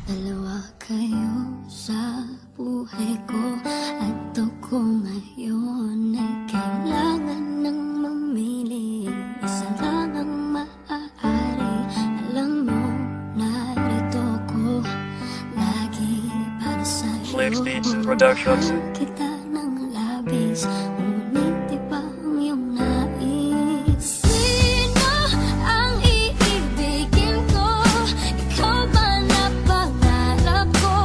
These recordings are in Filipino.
Dalawa kayo sa buhay ko at ako ngayon ay kailangan ng mamili. Isa lang ang maaari. Alam mo, narito ko lagi para sa'yo. Mahal kita ng labis, ngunit di ba ang iyong nais? Sino ang iibigin ko? Ikaw ba na pangarap ko?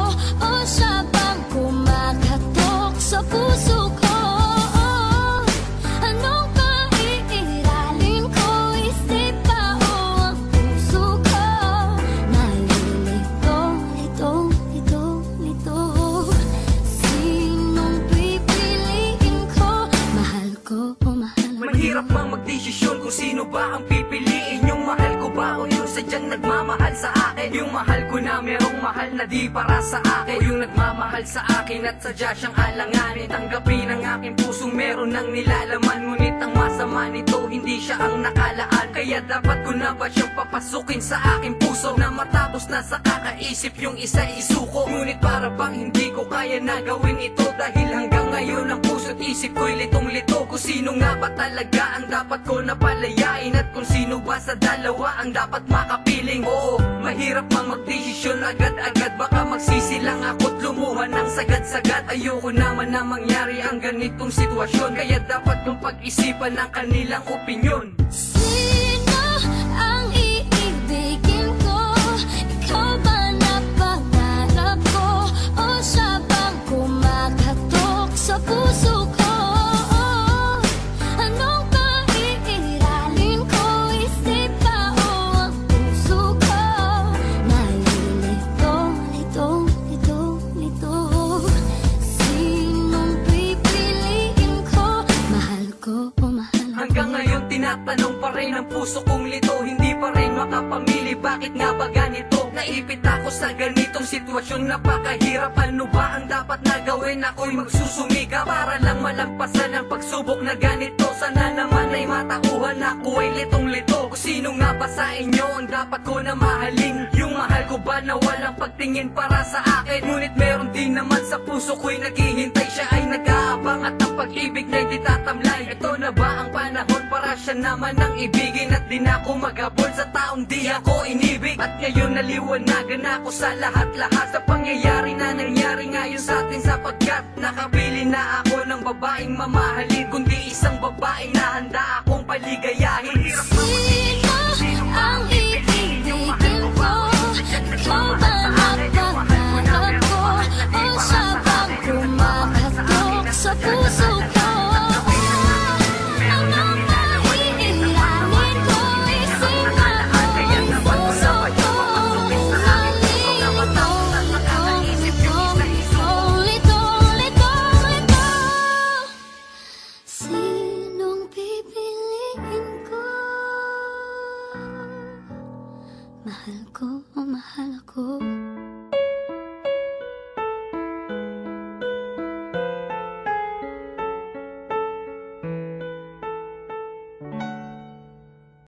O siya bang kumakatok sa puso ko? Anong paiiralin ko? Isip ba o ang puso ko? Nalilito, lito. Sinong pipiliin ko? Mahal ko o mahal mo? Mahirap mang magdesisyon kung sino ba ang pipiliin. Yung mahal ko ba o yung sadyang nagmamahal sa akin? Yung mahal ko na merong mahal na di para sa akin, o yung nagmamahal sa akin at sadya siyang alanganin. Tanggapin ang aking pusong meron ng nilalaman, ngunit ang masama nito hindi siya ang nakalaan. Kaya dapat ko na ba siyang papasukin sa aking puso, na matapos na sa kakaisip yung isa isuko? Ngunit para bang hindi ko kaya na gawin ito, dahil hanggang ngayon ang puso't isip ko'y litong-lito. Kung sino nga ba talaga ang dapat ko na palayain, at kung sino ba sa dalawa ang dapat makapiling. Oo, mahirap mang magdesisyon agad-agad, baka magsisilang ako't lumuha ng sagad-sagad. Ayoko naman na mangyari ang ganitong sitwasyon, kaya dapat kong pag-isipan ang kanilang opinyon. Sino ang iibigin ko? Ikaw ba na pangarap ko? O siya bang kumakatok sa puso ko? Anong paiiralin ko? Isip ba o ang puso ko? Nalilito, lito. Sinong pipiliin ko? Mahal ko o mahal mo? Hanggang ngayon tinatanong pa rin ang puso kong lito, hindi pa rin makapamili, bakit nga ba ganito? Naipit ako sa ganitong sitwasyon, napakahirap. Ano ba ang dapat na gawin? Ako'y magsusumika para lang malampasan ang pagsubok na ganito. Sana naman ay matauhan, ako ay litong-lito. Kung sino nga ba sa inyo ang dapat ko na mahalin? Yung mahal ko ba na walang pagtingin para sa akin? Ngunit meron din naman sa puso ko'y naghihintay, siya ay nag-aabang at ang pag-ibig na hindi tatamlay. Ito na ba ang panahon para siya naman ang ibigin, at di na ako maghabol sa taong di ako inibig? At ngayon naliwanagan ako sa lahat-lahat sa pangyayari na nangyari ngayon sa atin, sapagkat nakabili na ako ng babaeng mamahalin, kundi isang babaeng na handa akong paligayahin. Sino